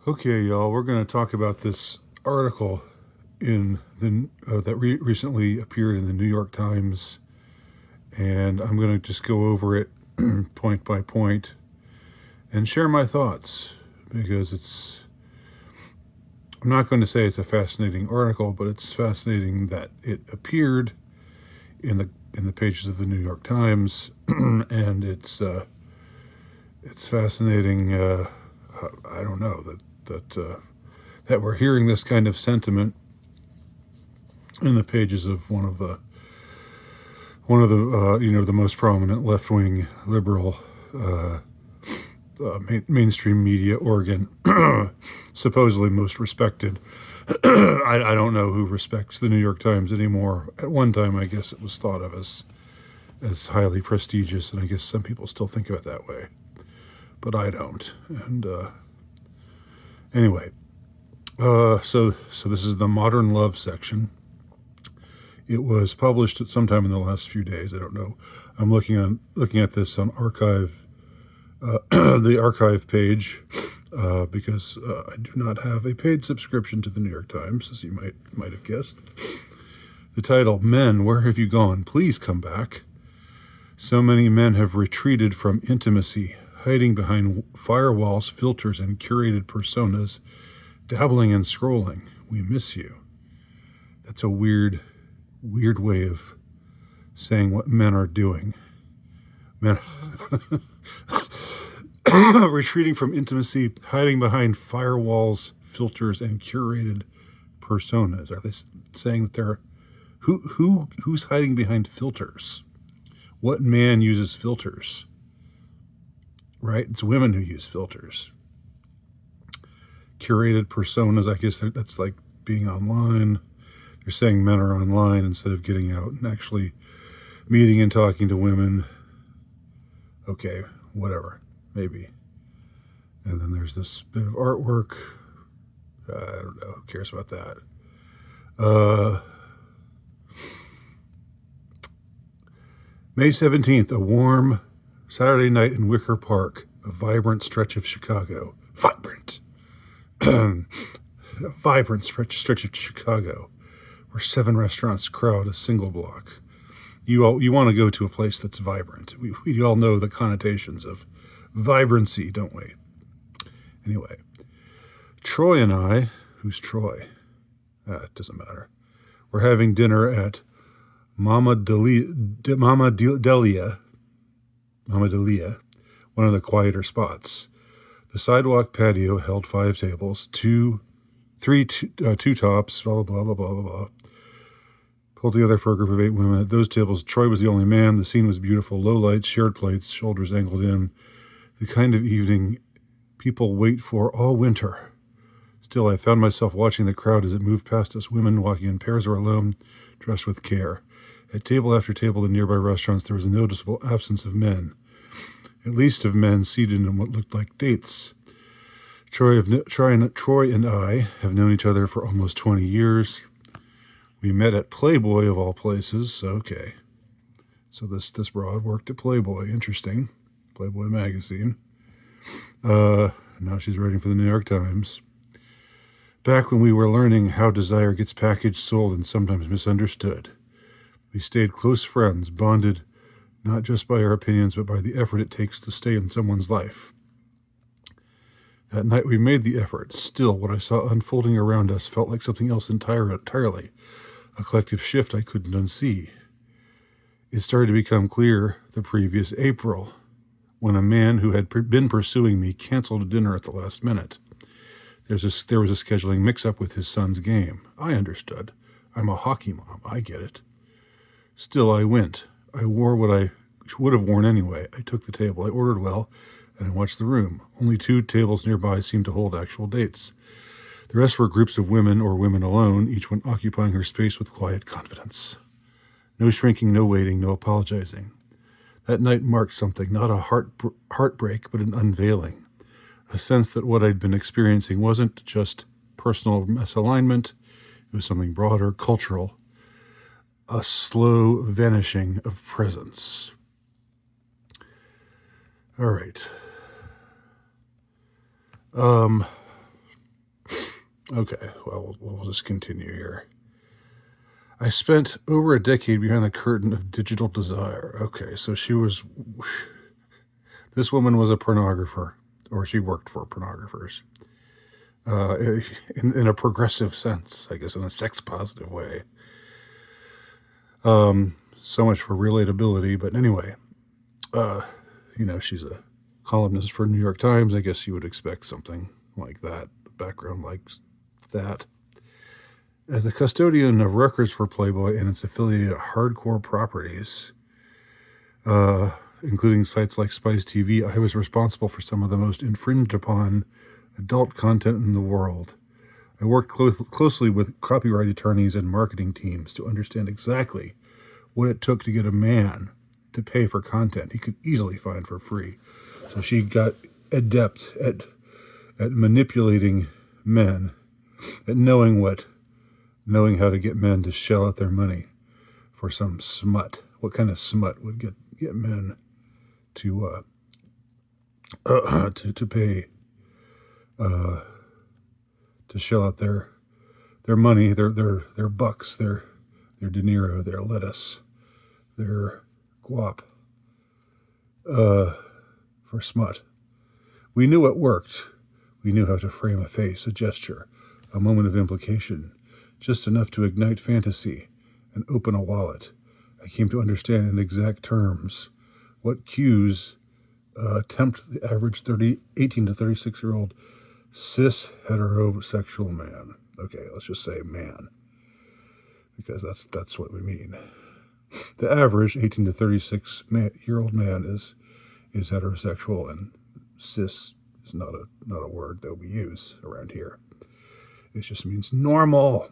Okay, y'all, we're going to talk about this article in the that recently appeared in the New York Times, and I'm going to just go over it point by point and share my thoughts because I'm not going to say it's a fascinating article, but it's fascinating that it appeared in the pages of the New York Times, and it's fascinating. I don't know that we're hearing this kind of sentiment in the pages of one of the the most prominent left-wing liberal mainstream media organ, supposedly most respected. I don't know who respects the New York Times anymore. At one time, I guess it was thought of as highly prestigious, and I guess some people still think of it that way, but I don't. And anyway, so this is the Modern Love section. It was published at sometime in the last few days. I don't know. I'm looking at this on archive, the archive page, because I do not have a paid subscription to the New York Times, as you might have guessed. The title: "Men, where have you gone? Please come back. So many men have retreated from intimacy, hiding behind firewalls, filters, and curated personas, dabbling and scrolling. We miss you." That's a weird way of saying what men are doing. Men retreating from intimacy, hiding behind firewalls, filters, and curated personas. Are they saying that they're who's hiding behind filters? What man uses filters? Right? It's women who use filters. Curated personas, I guess that's like being online. They're saying men are online instead of getting out and actually meeting and talking to women. Okay, whatever, maybe. And then there's this bit of artwork. I don't know, who cares about that? May 17th, a warm Saturday night in Wicker Park, a vibrant stretch of Chicago. A vibrant stretch of Chicago, where 7 restaurants crowd a single block. You want to go to a place that's vibrant. We all know the connotations of vibrancy, don't we? Anyway, Troy and I, who's Troy? It doesn't matter. We're having dinner at Mama Delia, one of the quieter spots. The sidewalk patio held 5 tables, two tops, blah, blah, blah, blah, blah, blah. Pulled together for a group of 8 women. At those tables, Troy was the only man. The scene was beautiful. Low lights, shared plates, shoulders angled in. The kind of evening people wait for all winter. Still, I found myself watching the crowd as it moved past us, women walking in pairs or alone, dressed with care. At table after table in nearby restaurants, there was a noticeable absence of men. At least of men seated in what looked like dates. Troy and I have known each other for almost 20 years. We met at Playboy, of all places. Okay. So this broad worked at Playboy. Interesting. Playboy magazine. Now she's writing for the New York Times. Back when we were learning how desire gets packaged, sold, and sometimes misunderstood. We stayed close friends, bonded not just by our opinions, but by the effort it takes to stay in someone's life. That night we made the effort. Still, what I saw unfolding around us felt like something else entirely. A collective shift I couldn't unsee. It started to become clear the previous April, when a man who had been pursuing me canceled a dinner at the last minute. There was a scheduling mix-up with his son's game. I understood. I'm a hockey mom. I get it. Still, I went. I wore what I would have worn anyway. I took the table. I ordered well, and I watched the room. Only 2 tables nearby seemed to hold actual dates. The rest were groups of women or women alone, each one occupying her space with quiet confidence. No shrinking, no waiting, no apologizing. That night marked something, not a heartbreak, but an unveiling. A sense that what I'd been experiencing wasn't just personal misalignment. It was something broader, cultural. A slow vanishing of presence. All right. Okay, well, we'll just continue here. I spent over a decade behind the curtain of digital desire. Okay, so this woman was a pornographer, or she worked for pornographers. In a progressive sense, I guess, in a sex positive way. So much for relatability, but anyway, she's a columnist for New York Times. I guess you would expect something like that, background like that. As the custodian of records for Playboy and its affiliated hardcore properties, including sites like Spice TV, I was responsible for some of the most infringed upon adult content in the world. I worked closely with copyright attorneys and marketing teams to understand exactly what it took to get a man to pay for content he could easily find for free. So she got adept at manipulating men, at knowing how to get men to shell out their money for some smut. What kind of smut would get men to pay to shell out their money, their bucks, their De Niro, their lettuce, their guap, for smut. We knew it worked. We knew how to frame a face, a gesture, a moment of implication, just enough to ignite fantasy and open a wallet. I came to understand in exact terms what cues tempt the average 18 to 36-year-old cis heterosexual man. Okay, let's just say man, because that's what we mean. The average 18 to 36-year-old man is heterosexual, and cis is not a word that we use around here. It just means normal.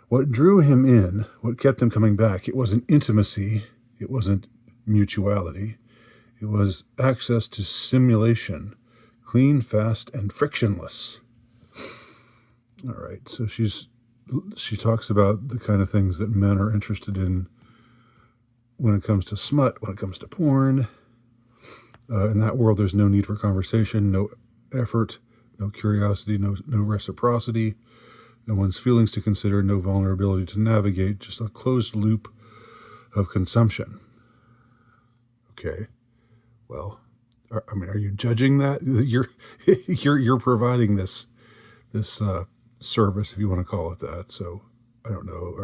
What drew him in, what kept him coming back, it wasn't intimacy, it wasn't mutuality, it was access to simulation, clean, fast, and frictionless. All right, so she talks about the kind of things that men are interested in when it comes to smut, when it comes to porn. In that world, there's no need for conversation, no effort, no curiosity, no reciprocity, no one's feelings to consider, no vulnerability to navigate, just a closed loop of consumption. Okay, well, are you judging that? You're providing this service, if you want to call it that. So I don't know.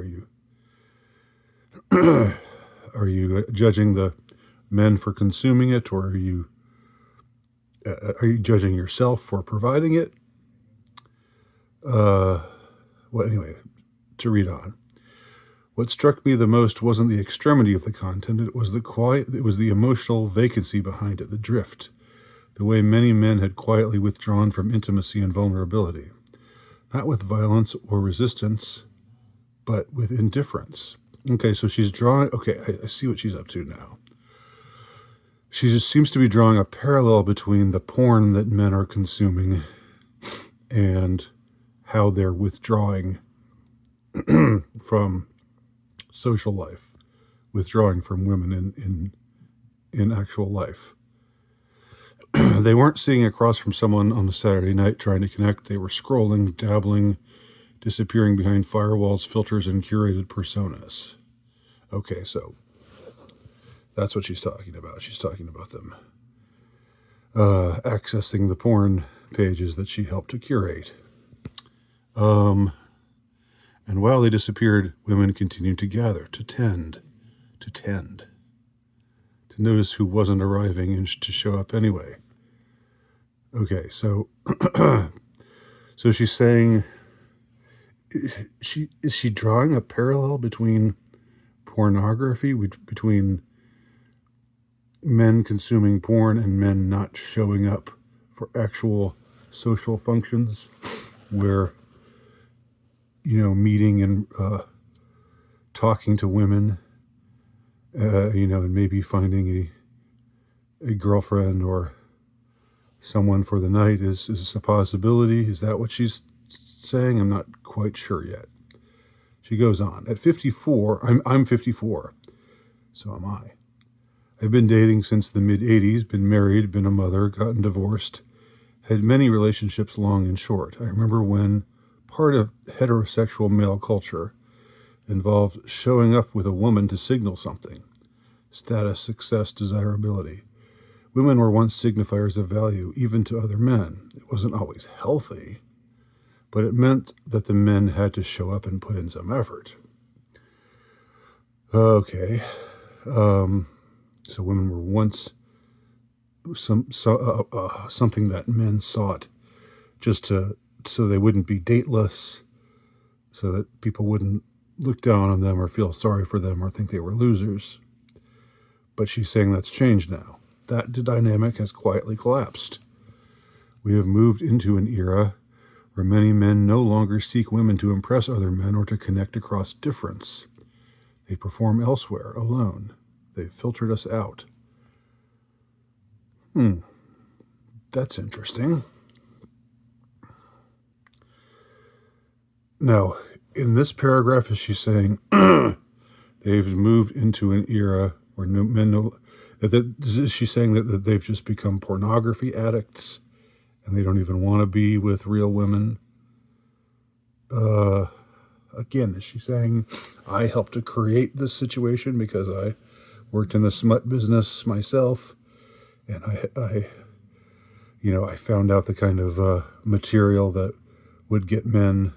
Are you judging the men for consuming it, or are you judging yourself for providing it? Well, anyway, to read on. What struck me the most wasn't the extremity of the content. It was the emotional vacancy behind it, the drift, the way many men had quietly withdrawn from intimacy and vulnerability, not with violence or resistance, but with indifference. Okay, so she's drawing. Okay, I see what she's up to now. She just seems to be drawing a parallel between the porn that men are consuming and how they're withdrawing from social life, withdrawing from women in actual life. They weren't sitting across from someone on a Saturday night trying to connect. They were scrolling, dabbling, disappearing behind firewalls, filters, and curated personas. Okay, so that's what she's talking about. She's talking about them accessing the porn pages that she helped to curate. And while they disappeared, women continued to gather, to tend, to notice who wasn't arriving and to show up anyway. Okay, so so she's saying, is she drawing a parallel between pornography, between men consuming porn and men not showing up for actual social functions where, meeting and talking to women, and maybe finding a girlfriend or someone for the night is a possibility? Is that what she's saying? I'm not quite sure yet. She goes on. At 54, I'm 54, so am I. I've been dating since the mid-'80s, been married, been a mother, gotten divorced, had many relationships, long and short. I remember when part of heterosexual male culture involved showing up with a woman to signal something: status, success, desirability. Women were once signifiers of value, even to other men. It wasn't always healthy, but it meant that the men had to show up and put in some effort. Okay. So women were once something that men sought so they wouldn't be dateless, so that people wouldn't look down on them or feel sorry for them or think they were losers. But she's saying that's changed now. That dynamic has quietly collapsed. We have moved into an era where many men no longer seek women to impress other men or to connect across difference. They perform elsewhere, alone. They've filtered us out. That's interesting. Now, in this paragraph, is she saying they've moved into an era where is she saying that they've just become pornography addicts and they don't even want to be with real women? Again, is she saying I helped to create this situation because I worked in the smut business myself, and I found out the kind of material that would get men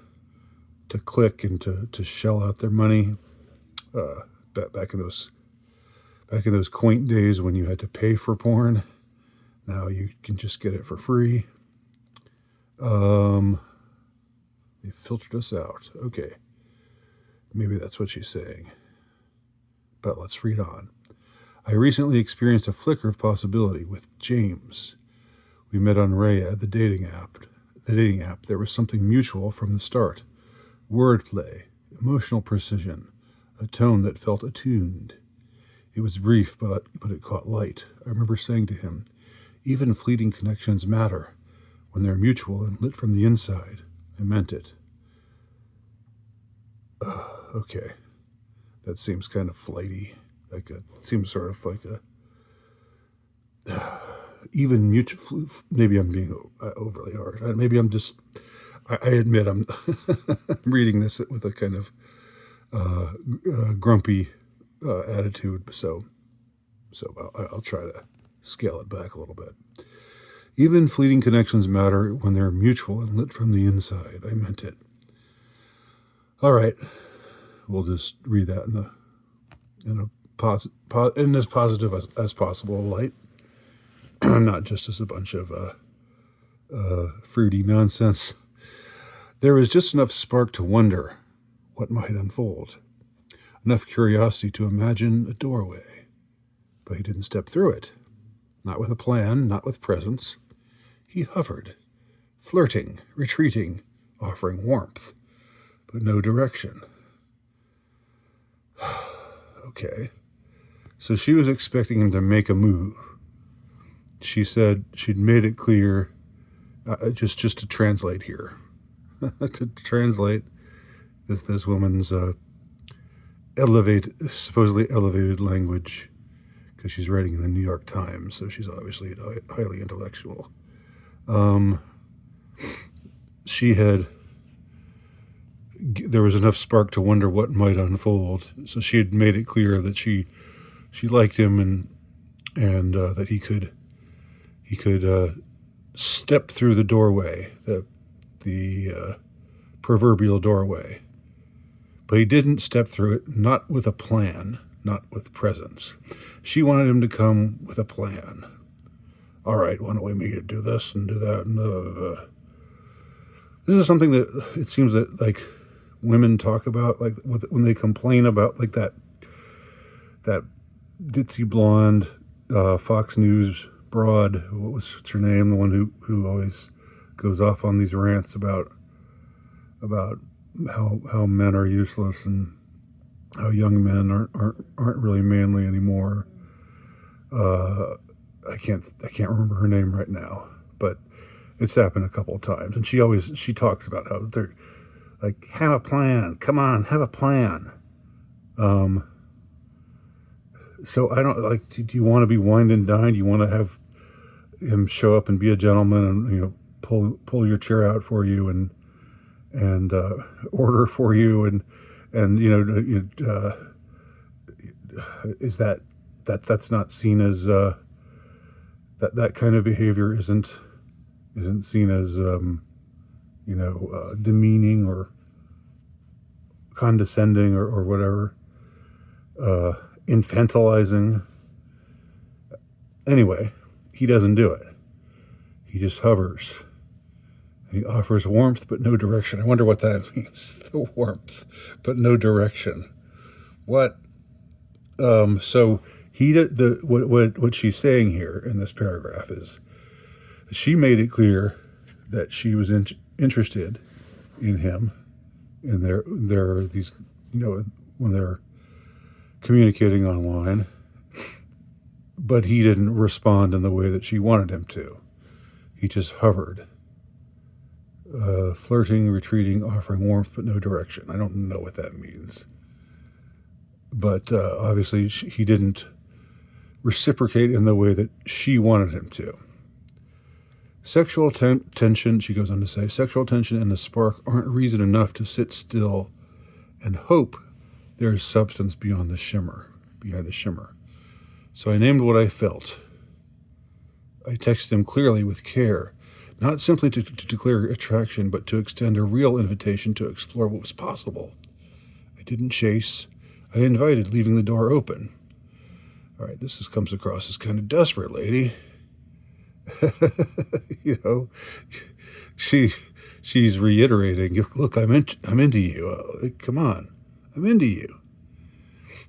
to click and to shell out their money back in those quaint days when you had to pay for porn. Now you can just get it for free. They filtered us out. Okay. Maybe that's what she's saying. But let's read on. I recently experienced a flicker of possibility with James. We met on Raya, the dating app. There was something mutual from the start. Wordplay, emotional precision, a tone that felt attuned. It was brief, but it caught light. I remember saying to him, even fleeting connections matter when they're mutual and lit from the inside. I meant it. Okay. That seems kind of flighty. Seems sort of like even mutual. Maybe I'm being overly harsh. Maybe I'm just. I admit I'm reading this with a kind of grumpy attitude. So I'll try to scale it back a little bit. Even fleeting connections matter when they're mutual and lit from the inside. I meant it. All right, we'll just read that in as positive as possible light, not just as a bunch of fruity nonsense. There was just enough spark to wonder what might unfold, enough curiosity to imagine a doorway, but he didn't step through it. Not with a plan, not with presence. He hovered, flirting, retreating, offering warmth, but no direction. Okay. So she was expecting him to make a move. She said she'd made it clear, just to translate here, to translate this woman's supposedly elevated language, because she's writing in the New York Times, so she's obviously highly intellectual. There was enough spark to wonder what might unfold. So she had made it clear that she liked him and that he could step through the doorway, the proverbial doorway. But he didn't step through it, not with a plan, not with presence. She wanted him to come with a plan. All right, why don't we meet to do this and do that? And this is something that it seems that women talk about, when they complain about that ditzy blonde Fox News broad. What's her name? The one who always goes off on these rants about how men are useless and how young men aren't really manly anymore. I can't remember her name right now, but it's happened a couple of times, and she talks about how they're have a plan. Come on, have a plan. So I don't do you want to be wined and dined? Do you want to have him show up and be a gentleman and pull your chair out for you and order for you, and is that's not seen as that kind of behavior isn't seen as demeaning or condescending or whatever, infantilizing. Anyway, he doesn't do it. He just hovers. He offers warmth but no direction. I wonder what that means. The warmth but no direction. What? So what she's saying here in this paragraph is she made it clear that she was interested in him, in their these when they're communicating online, but he didn't respond in the way that she wanted him to. He just hovered, flirting, retreating, offering warmth but no direction. I don't know what that means, but obviously he didn't reciprocate in the way that she wanted him to. Sexual tension, she goes on to say, sexual tension and the spark aren't reason enough to sit still and hope there is substance behind the shimmer. So I named what I felt. I texted him clearly with care, not simply to declare attraction, but to extend a real invitation to explore what was possible. I didn't chase. I invited, leaving the door open. All right, this comes across as kind of desperate, lady. She's reiterating, look, I'm into you. Come on, I'm into you.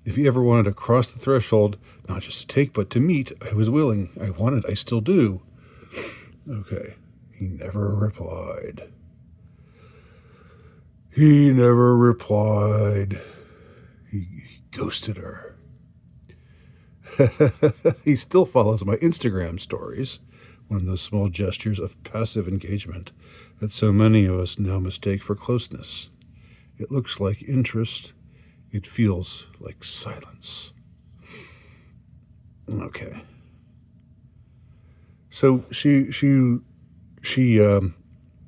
If you ever wanted to cross the threshold, not just to take, but to meet, I was willing. I wanted, I still do. Okay, he never replied. He ghosted her. He still follows my Instagram stories, one of those small gestures of passive engagement that so many of us now mistake for closeness. It looks like interest. It feels like silence. Okay. So she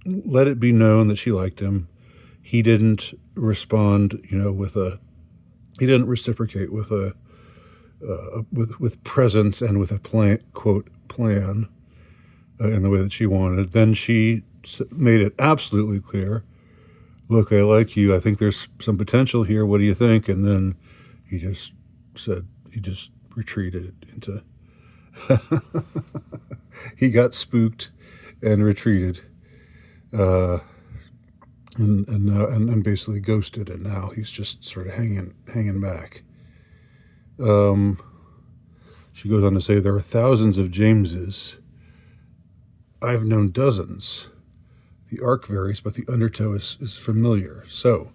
let it be known that she liked him. He didn't respond, he didn't reciprocate with with presence and with a plan in the way that she wanted. Then she made it absolutely clear, look, I like you. I think there's some potential here. What do you think? And then he just retreated into, he got spooked and retreated, and basically ghosted. And now he's just sort of hanging back. She goes on to say, there are thousands of Jameses. I've known dozens. The arc varies, but the undertow is familiar. So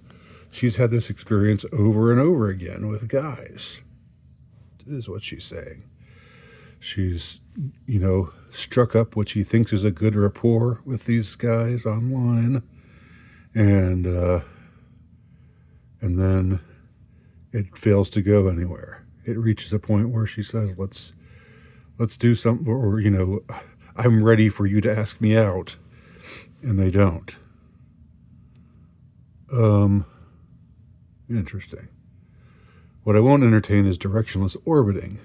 she's had this experience over and over again with guys. This is what she's saying. She's, struck up what she thinks is a good rapport with these guys online. And then it fails to go anywhere. It reaches a point where she says, let's do something, or, I'm ready for you to ask me out. And they don't. Interesting. What I won't entertain is directionless orbiting.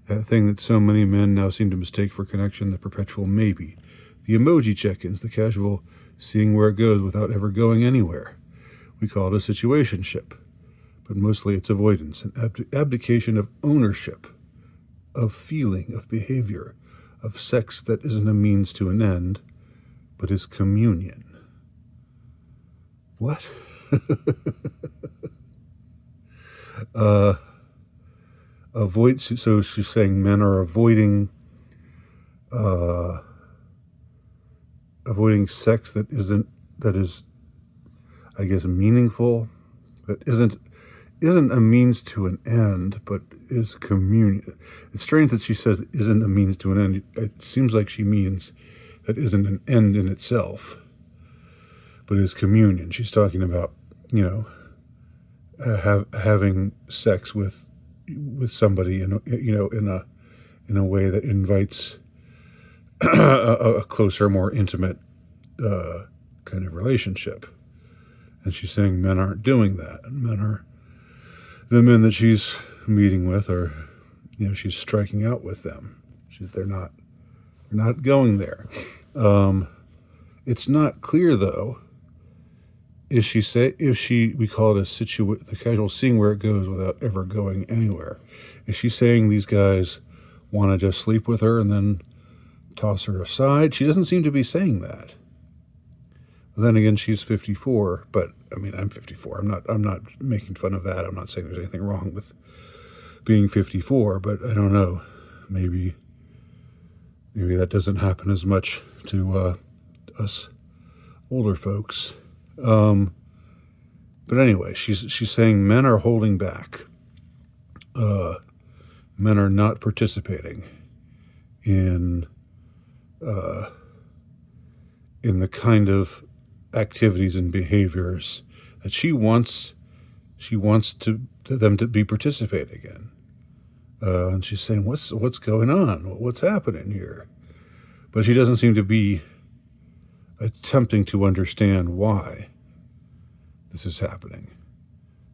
That thing that so many men now seem to mistake for connection, the perpetual maybe. The emoji check-ins, the casual seeing where it goes without ever going anywhere. We call it a situationship. But mostly it's avoidance, an abdication of ownership, of feeling, of behavior, of sex that isn't a means to an end, but is communion. What? Avoid. So she's saying men are avoiding sex that is, I guess, meaningful, that isn't a means to an end, but is communion. It's strange that she says isn't a means to an end. It seems like she means that isn't an end in itself, but is communion. She's talking about, having sex with somebody in a way that invites a closer, more intimate kind of relationship. And she's saying men aren't doing that. And the men that she's meeting with are, she's striking out with them. They're not going there. It's not clear though. We call it the casual seeing where it goes without ever going anywhere. Is she saying these guys want to just sleep with her and then toss her aside? She doesn't seem to be saying that. Then again, she's 54, but I mean, I'm 54. I'm not making fun of that. I'm not saying there's anything wrong with being 54, but I don't know. Maybe that doesn't happen as much to us older folks. But anyway, she's saying men are holding back. Men are not participating in the kind of activities and behaviors that she wants them to be participating in. And she's saying, what's going on? What's happening here? But she doesn't seem to be attempting to understand why this is happening.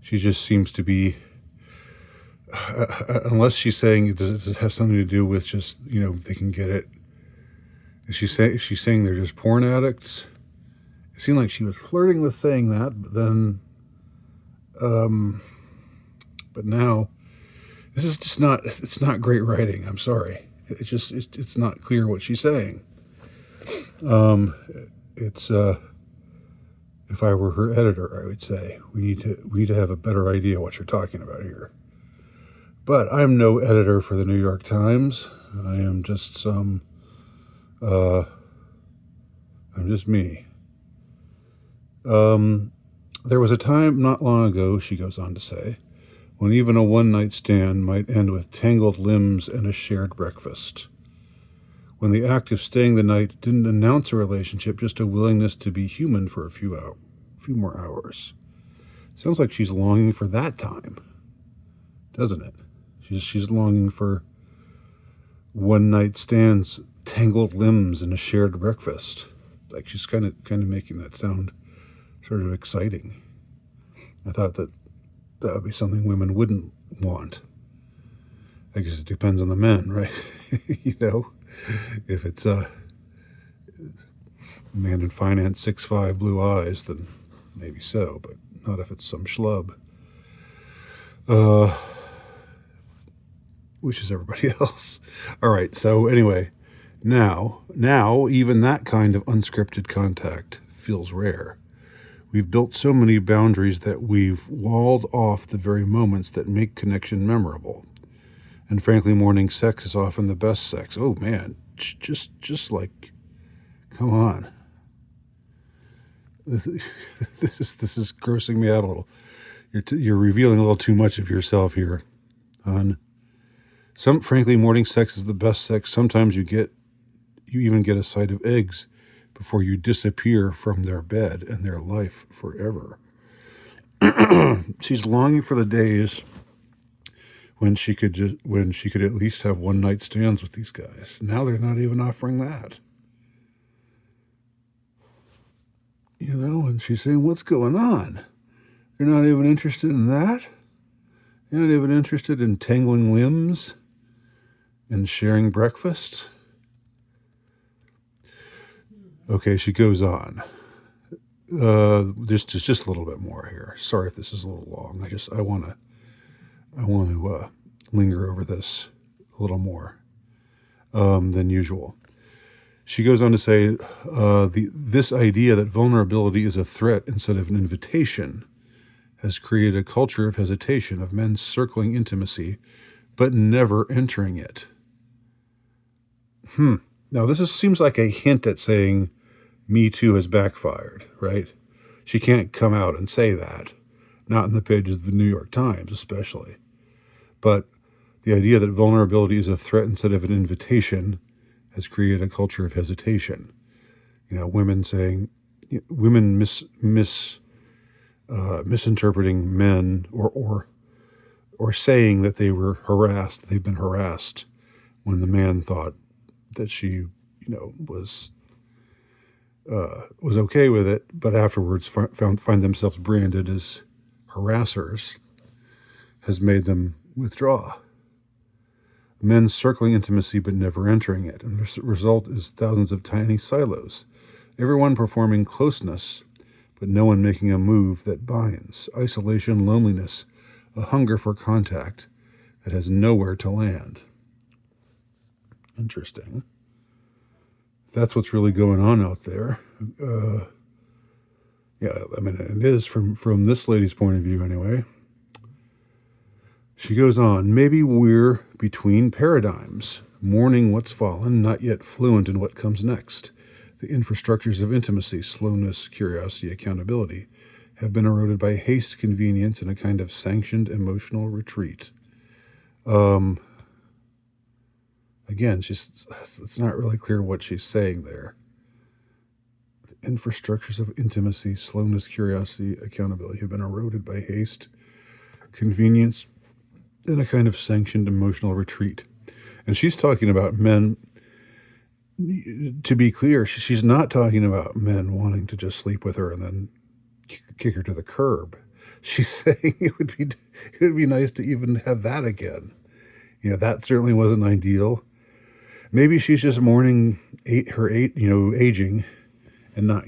She just seems to be, unless she's saying, does it have something to do with just, they can get it? Is she saying they're just porn addicts? It seemed like she was flirting with saying that, but then, but now, this is just it's not great writing. I'm sorry. It's not clear what she's saying. If I were her editor, I would say, we need to have a better idea what you're talking about here. But I'm no editor for the New York Times. I am just I'm just me. There was a time not long ago, she goes on to say, when even a one-night stand might end with tangled limbs and a shared breakfast. When the act of staying the night didn't announce a relationship, just a willingness to be human for a few more hours. Sounds like she's longing for that time, doesn't it? She's longing for one-night stands, tangled limbs, and a shared breakfast. Like she's kind of making that sound sort of exciting. I thought that would be something women wouldn't want. I guess it depends on the men, right? If it's a man in finance, 6'5", blue eyes, then maybe so, but not if it's some schlub. Which is everybody else. All right, so anyway, now even that kind of unscripted contact feels rare. We've built so many boundaries that we've walled off the very moments that make connection memorable. And frankly, morning sex is often the best sex. Oh man, just like, come on. This is grossing me out a little. You're revealing a little too much of yourself here, hon. Frankly, morning sex is the best sex. Sometimes you even get a sight of eggs before you disappear from their bed and their life forever. She's longing for the days when she could at least have one night stands with these guys. Now they're not even offering that. And she's saying, what's going on? They're not even interested in that? They're not even interested in tangling limbs and sharing breakfast? Okay, she goes on. Just a little bit more here. Sorry if this is a little long. I want to linger over this a little more than usual. She goes on to say, this idea that vulnerability is a threat instead of an invitation has created a culture of hesitation, of men circling intimacy, but never entering it. Now, this seems like a hint at saying Me Too has backfired, right? She can't come out and say that, not in the pages of the New York Times especially. But the idea that vulnerability is a threat instead of an invitation has created a culture of hesitation. Women saying, misinterpreting men or saying that they've been harassed, when the man thought that she, was was okay with it, but afterwards find themselves branded as harassers, has made them withdraw. Men circling intimacy but never entering it, and the result is thousands of tiny silos, everyone performing closeness, but no one making a move that binds. Isolation, loneliness, a hunger for contact that has nowhere to land. Interesting. That's what's really going on out there. Yeah, I mean, it is from this lady's point of view anyway. She goes on, maybe we're between paradigms, mourning what's fallen, not yet fluent in what comes next. The infrastructures of intimacy, slowness, curiosity, accountability, have been eroded by haste, convenience, and a kind of sanctioned emotional retreat. Again, it's not really clear what she's saying there. The infrastructures of intimacy, slowness, curiosity, accountability have been eroded by haste, convenience, and a kind of sanctioned emotional retreat. And she's talking about men. To be clear, she's not talking about men wanting to just sleep with her and then kick her to the curb. She's saying it would be nice to even have that again. That certainly wasn't ideal. Maybe she's just mourning her aging and not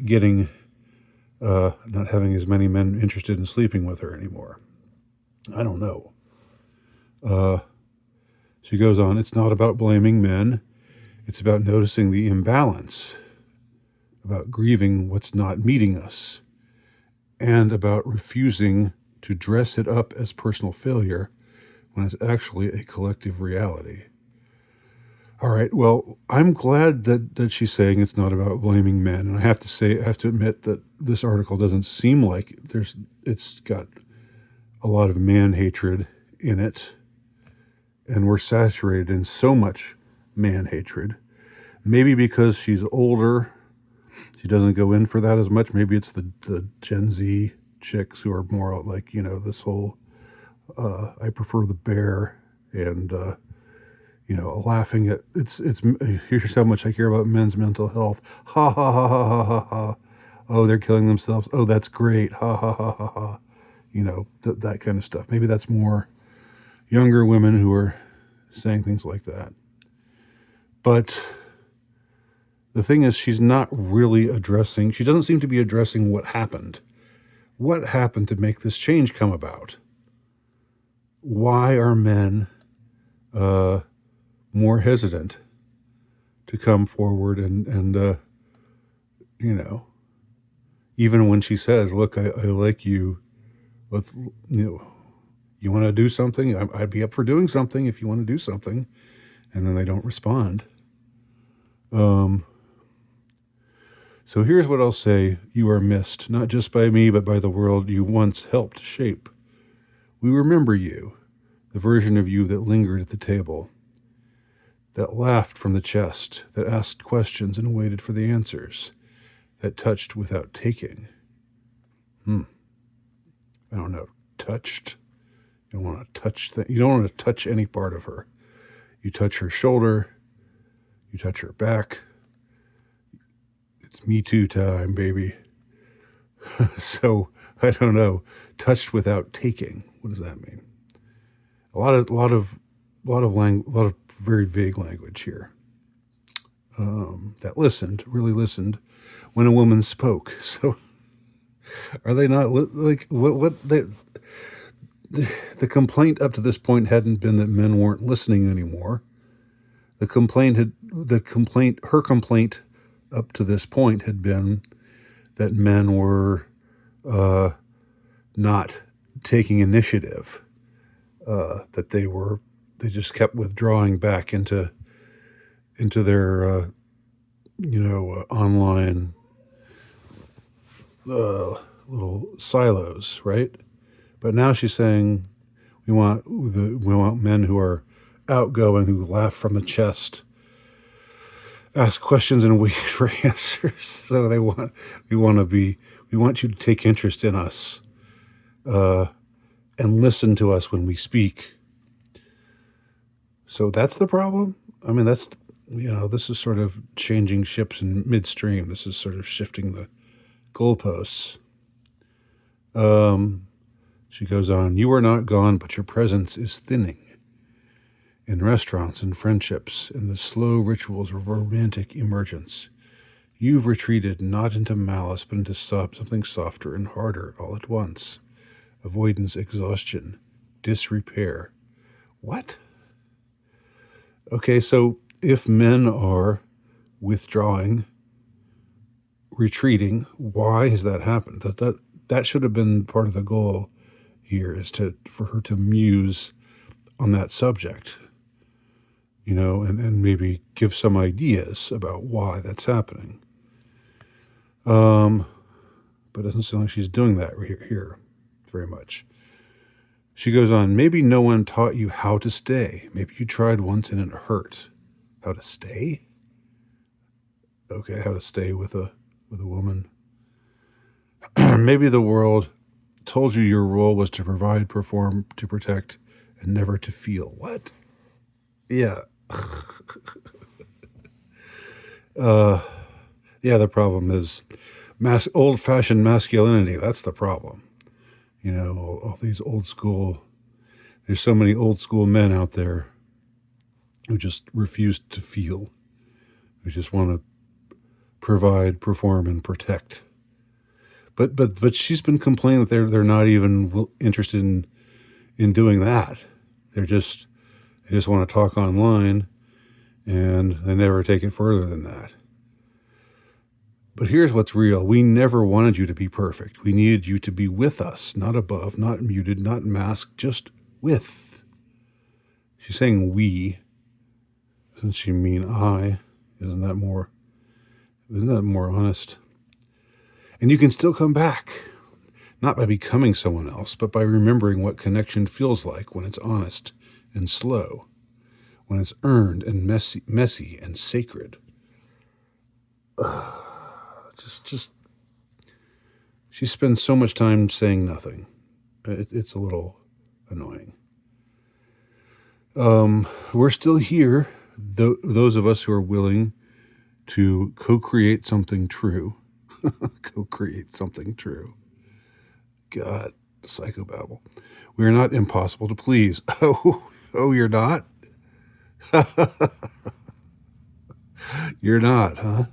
having as many men interested in sleeping with her anymore. I don't know. She goes on, it's not about blaming men. It's about noticing the imbalance, about grieving what's not meeting us, and about refusing to dress it up as personal failure when it's actually a collective reality. All right, well, I'm glad that she's saying it's not about blaming men. And I have to admit that this article doesn't seem like it's got a lot of man hatred in it. And we're saturated in so much man hatred. Maybe because she's older, she doesn't go in for that as much. Maybe it's the Gen Z chicks who are more like, this whole, I prefer the bear and, laughing at, here's how much I care about men's mental health. Ha ha ha ha ha ha ha. Oh, they're killing themselves. Oh, that's great. Ha ha ha ha ha. That kind of stuff. Maybe that's more younger women who are saying things like that. But the thing is, she doesn't seem to be addressing what happened. What happened to make this change come about? Why are men more hesitant to come forward and even when she says, look, I like you, let's, you want to do something? I'd be up for doing something if you want to do something. And then they don't respond. So here's what I'll say. You are missed, not just by me, but by the world you once helped shape. We remember you, the version of you that lingered at the table, that laughed from the chest, that asked questions and waited for the answers, that touched without taking. I don't know. Touched? You don't want to touch you don't want to touch any part of her. You touch her shoulder. You touch her back. It's Me Too time, baby. So, I don't know. Touched without taking. What does that mean? A lot of very vague language here. That really listened when a woman spoke. So, are they not like what the complaint up to this point hadn't been that men weren't listening anymore. Her complaint up to this point had been that men were not taking initiative, that they just kept withdrawing back into their online little silos, right? But now she's saying we want men who are outgoing, who laugh from the chest, ask questions and wait for answers. So we want you to take interest in us, and listen to us when we speak. So that's the problem. I mean, this is sort of changing ships in midstream. This is sort of shifting the goalposts. She goes on, you are not gone, but your presence is thinning. In restaurants and friendships, in the slow rituals of romantic emergence, you've retreated not into malice, but into something softer and harder all at once. Avoidance, exhaustion, disrepair. What? Okay, so if men are withdrawing, retreating, why has that happened? That should have been part of the goal here, is for her to muse on that subject, and maybe give some ideas about why that's happening. But it doesn't seem like she's doing that here very much. She goes on, maybe no one taught you how to stay. Maybe you tried once and it hurt. How to stay? Okay, how to stay with a woman. Maybe the world told you your role was to provide, perform, to protect, and never to feel. What? Yeah. The problem is old-fashioned masculinity. That's the problem. All these old school, there's so many old school men out there who just refuse to feel, who just want to provide, perform, and protect. But she's been complaining that they're not even interested in doing that. They just want to talk online, and they never take it further than that. But here's what's real. We never wanted you to be perfect. We needed you to be with us, not above, not muted, not masked, just with. She's saying we. Doesn't she mean I? Isn't that more honest? And you can still come back, not by becoming someone else, but by remembering what connection feels like when it's honest and slow, when it's earned and messy and sacred. Just she spends so much time saying nothing. It's a little annoying. We're still here, those of us who are willing to co-create something true. Co-create something true. God, psychobabble. We are not impossible to please. Oh, you're not? You're not, huh?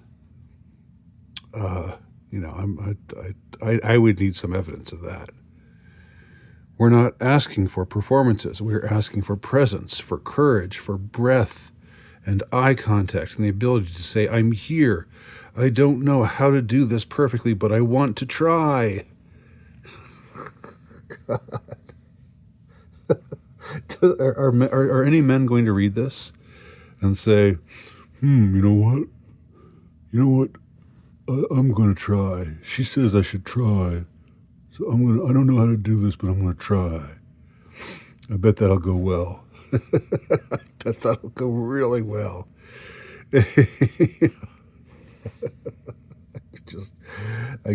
I would need some evidence of that. We're not asking for performances. We're asking for presence, for courage, for breath and eye contact, and the ability to say, I'm here. I don't know how to do this perfectly, but I want to try. God. Are any men going to read this and say, you know what? I'm going to try. She says I should try. So I don't know how to do this, but I'm going to try. I bet that'll go well. I bet that'll go really well. I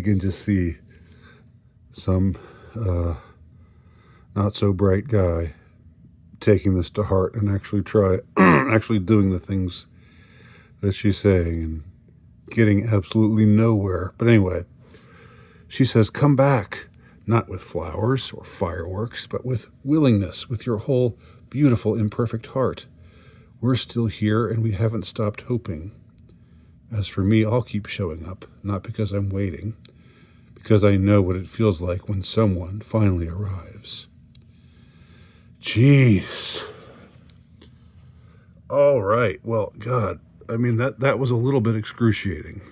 can just see some not so bright guy taking this to heart and actually doing the things that she's saying and getting absolutely nowhere. But anyway, she says, come back, not with flowers or fireworks, but with willingness, with your whole beautiful, imperfect heart. We're still here and we haven't stopped hoping. As for me, I'll keep showing up, not because I'm waiting, because I know what it feels like when someone finally arrives. Jeez. All right. Well, God, I mean, that was a little bit excruciating.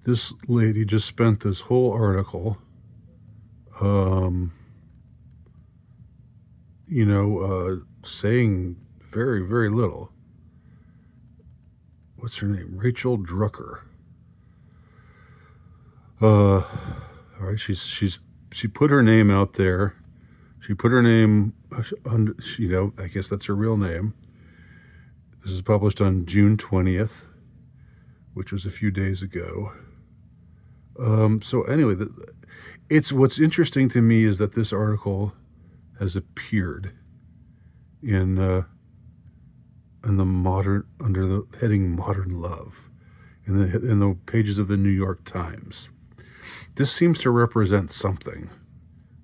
This lady just spent this whole article, saying very, very little. What's her name? Rachel Drucker. All right, she put her name out there. She put her name, I guess that's her real name. This is published on June 20th, which was a few days ago. So anyway, what's interesting to me is that this article has appeared in under the heading Modern Love in the pages of the New York Times. This seems to represent something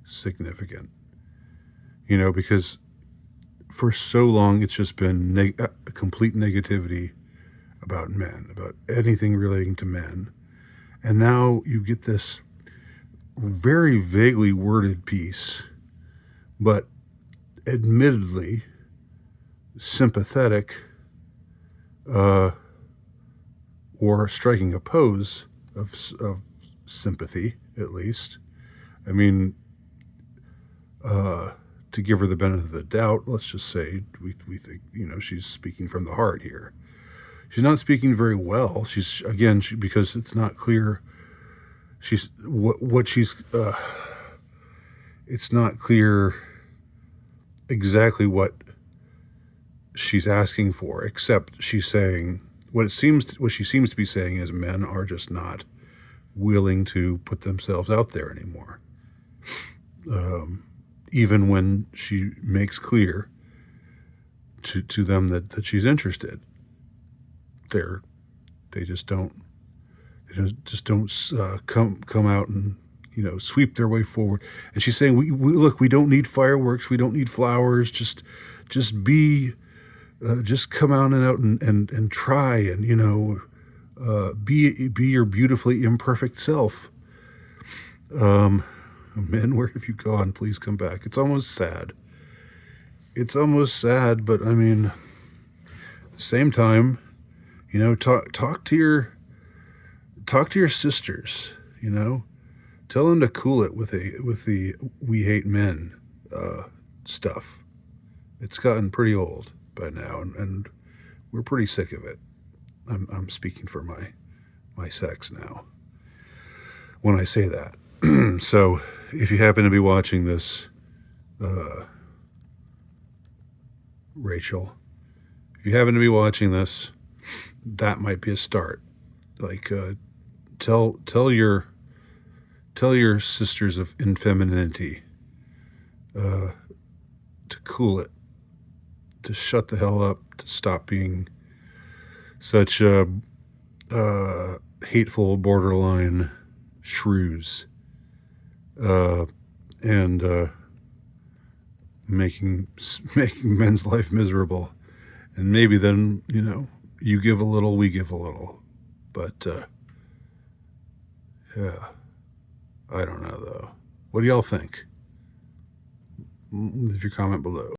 significant, because for so long it's just been complete negativity about men, about anything relating to men. And now you get this very vaguely worded piece, but admittedly sympathetic, or striking a pose of sympathy, at least. I mean, to give her the benefit of the doubt, let's just say we think, she's speaking from the heart here. She's not speaking very well. She's, again, because it's not clear. It's not clear exactly what she's asking for, except she's saying what she seems to be saying is men are just not willing to put themselves out there anymore. Even when she makes clear to them that she's interested, they just don't come out and sweep their way forward. And she's saying, we don't need fireworks, we don't need flowers, just come out and try and be your beautifully imperfect self. Men, where have you gone? Please come back. It's almost sad. But I mean, at the same time, talk to your sisters. Tell them to cool it with the "we hate men" stuff. It's gotten pretty old by now, and we're pretty sick of it. I'm speaking for my sex now when I say that. So if you happen to be watching this, Rachel, if you happen to be watching this, that might be a start. Like, tell your sisters of infemininity to cool it, to shut the hell up, to stop being such hateful, borderline shrews, and making men's life miserable. And maybe then, you give a little, we give a little. But, yeah, I don't know, though. What do y'all think? Leave your comment below.